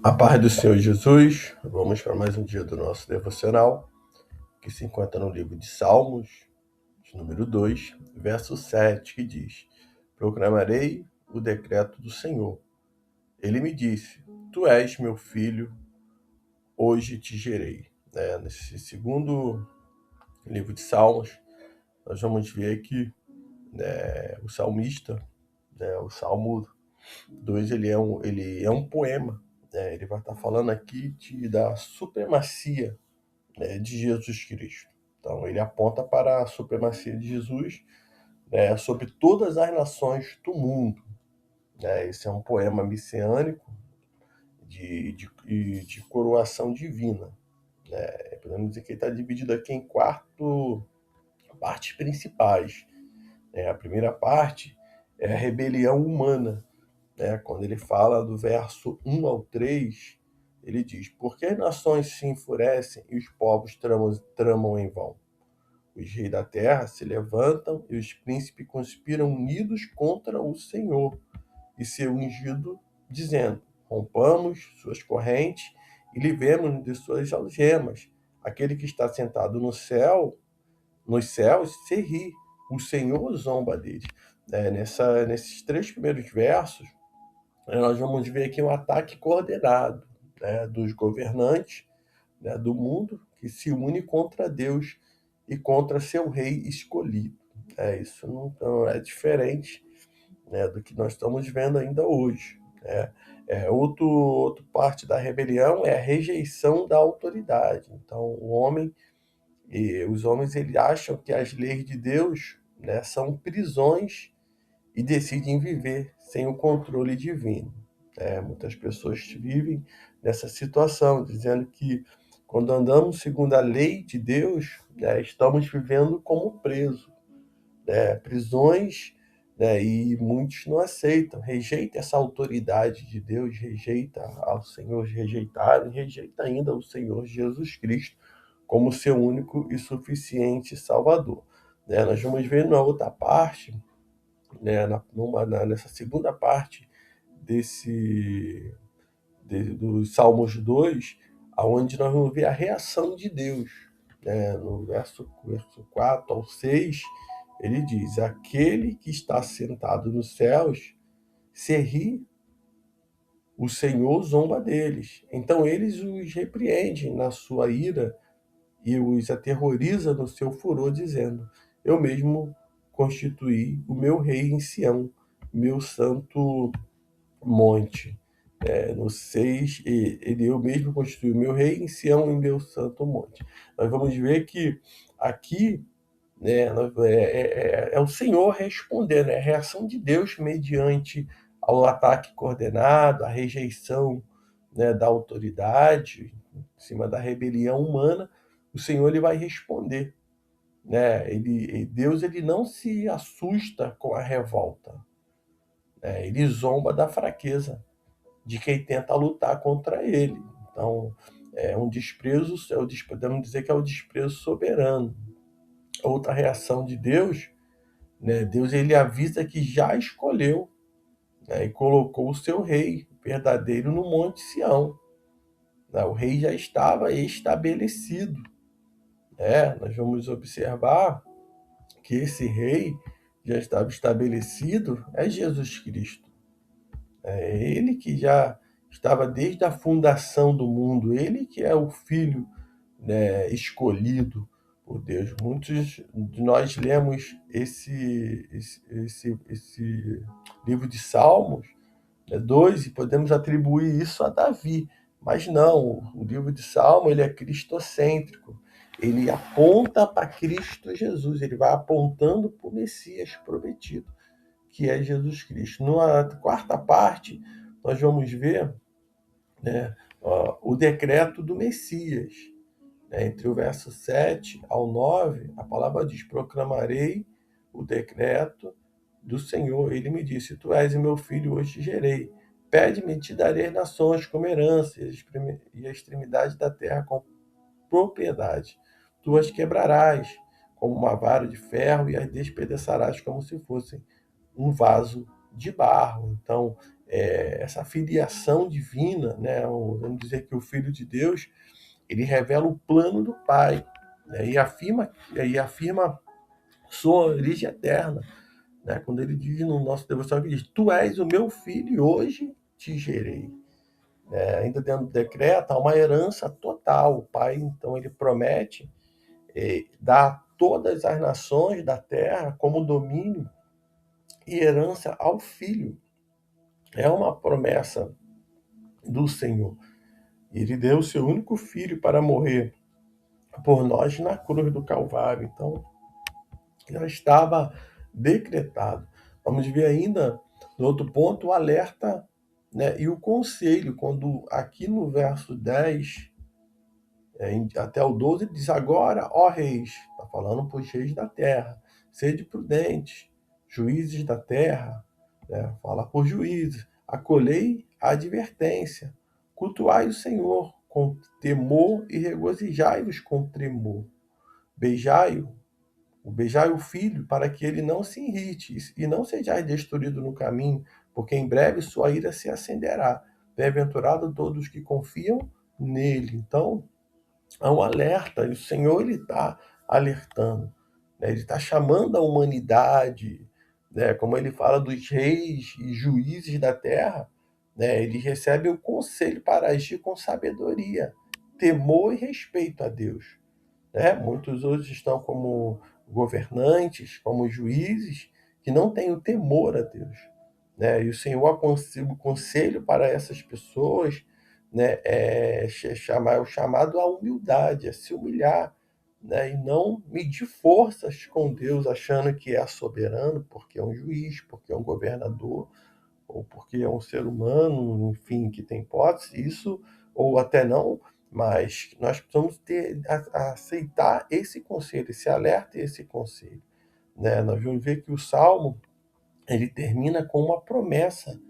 A paz do Senhor Jesus, vamos para mais um dia do nosso devocional, que se encontra no livro de Salmos, de número 2, verso 7, que diz: Proclamarei o decreto do Senhor. Ele me disse: Tu és meu filho, hoje te gerei. Nesse segundo livro de Salmos, nós vamos ver que o salmista, o Salmo 2, ele é um poema. Ele vai estar falando aqui da supremacia, de Jesus Cristo. Então, ele aponta para a supremacia de Jesus, sobre todas as nações do mundo. Esse é um poema messiânico de coroação divina. Podemos dizer que ele está dividido aqui em 4 partes principais. A primeira parte é a rebelião humana. Quando ele fala do verso 1 ao 3, ele diz: Por que as nações se enfurecem e os povos tramam em vão? Os reis da terra se levantam e os príncipes conspiram unidos contra o Senhor e seu ungido, dizendo: Rompamos suas correntes e livremos-nos de suas algemas. Aquele que está sentado no céu, nos céus, se ri. O Senhor zomba deles. Nesses 3 primeiros versos, nós vamos ver aqui um ataque coordenado, dos governantes, do mundo, que se une contra Deus e contra seu rei escolhido. Isso não é diferente, do que nós estamos vendo ainda hoje. Outra parte da rebelião é a rejeição da autoridade. Então, os homens eles acham que as leis de Deus, são prisões e decidem viver sem o controle divino. Muitas pessoas vivem nessa situação, dizendo que quando andamos segundo a lei de Deus, estamos vivendo como presos, prisões, e muitos não aceitam, rejeitam essa autoridade de Deus, rejeita ao Senhor, rejeitaram, e rejeita ainda o Senhor Jesus Cristo como seu único e suficiente Salvador. Nós vamos ver na outra parte, nessa segunda parte do Salmos 2, aonde nós vamos ver a reação de Deus. No verso 4 ao 6, ele diz: Aquele que está sentado nos céus se ri, o Senhor zomba deles. Então eles os repreendem na sua ira e os aterroriza no seu furor, dizendo: Eu mesmo constituí o meu rei em Sião, meu santo monte. No 6, eu mesmo constituí o meu rei em Sião, em meu santo monte. Nós vamos ver que aqui, é o Senhor respondendo, é a reação de Deus mediante ao ataque coordenado, a rejeição, da autoridade, em cima da rebelião humana. O Senhor ele vai responder. Deus ele não se assusta com a revolta, ele zomba da fraqueza de quem tenta lutar contra ele. Então, é um desprezo, podemos dizer que é o desprezo soberano. Outra reação de Deus, Deus ele avisa que já escolheu, e colocou o seu rei verdadeiro no Monte Sião. O rei já estava estabelecido. Nós vamos observar que esse rei já estava estabelecido, é Jesus Cristo. É ele que já estava desde a fundação do mundo, ele que é o Filho, escolhido por Deus. Muitos de nós lemos esse livro de Salmos, 2, e podemos atribuir isso a Davi, mas não, o livro de Salmo ele é cristocêntrico, ele aponta para Cristo Jesus, ele vai apontando para o Messias prometido, que é Jesus Cristo. Na quarta parte, nós vamos ver, o decreto do Messias. Entre o verso 7 ao 9, a palavra diz: Proclamarei o decreto do Senhor. Ele me disse: Tu és o meu filho, hoje te gerei. Pede-me, te darei as nações como herança e a extremidade da terra com propriedade. Tu as quebrarás como uma vara de ferro e as despedaçarás como se fossem um vaso de barro. Então, essa filiação divina, né? Vamos dizer que o Filho de Deus, ele revela o plano do Pai, né? E afirma sua origem eterna, né? Quando ele diz no nosso devocional, ele diz: Tu és o meu filho e hoje te gerei. Ainda dentro do decreto, há uma herança total. O Pai, então, ele promete dar todas as nações da terra como domínio e herança ao Filho. É uma promessa do Senhor. Ele deu o seu único filho para morrer por nós na cruz do Calvário. Então, já estava decretado. Vamos ver ainda, no outro ponto, o alerta, né, e o conselho, quando aqui no verso 10 até o 12, ele diz: Agora, ó reis, está falando para os reis da terra, sede prudentes, juízes da terra, né, fala por juízes, acolhei a advertência, cultuai o Senhor com temor e regozijai-vos com tremor. Beijai o filho, para que ele não se irrite, e não sejais destruído no caminho, porque em breve sua ira se acenderá. Bem-aventurado todos que confiam nele. Então, há um alerta, e o Senhor ele está alertando, né? Ele está chamando a humanidade, né? Como ele fala dos reis e juízes da terra, né? Ele recebe o conselho para agir com sabedoria, temor e respeito a Deus, né? Muitos hoje estão como governantes, como juízes, que não têm o temor a Deus, né? E o Senhor aconselha o conselho para essas pessoas, né? É o chamado à humildade, a se humilhar, né? E não medir forças com Deus, achando que é soberano, porque é um juiz, porque é um governador, ou porque é um ser humano, enfim, que tem hipótese, isso, ou até não, mas nós precisamos aceitar esse conselho, esse alerta e esse conselho, né? Nós vamos ver que o Salmo, ele termina com uma promessa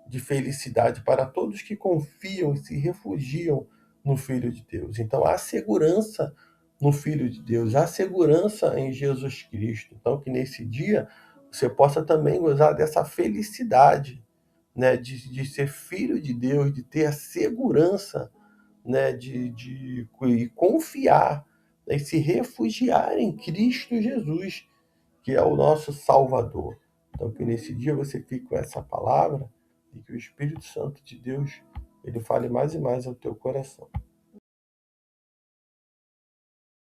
de felicidade para todos que confiam e se refugiam no Filho de Deus. Então, há segurança no Filho de Deus, há segurança em Jesus Cristo. Então, que nesse dia você possa também gozar dessa felicidade, né, de ser filho de Deus, de ter a segurança, né, de confiar, né, e se refugiar em Cristo Jesus, que é o nosso Salvador. Então, que nesse dia você fique com essa palavra e que o Espírito Santo de Deus ele fale mais e mais ao teu coração.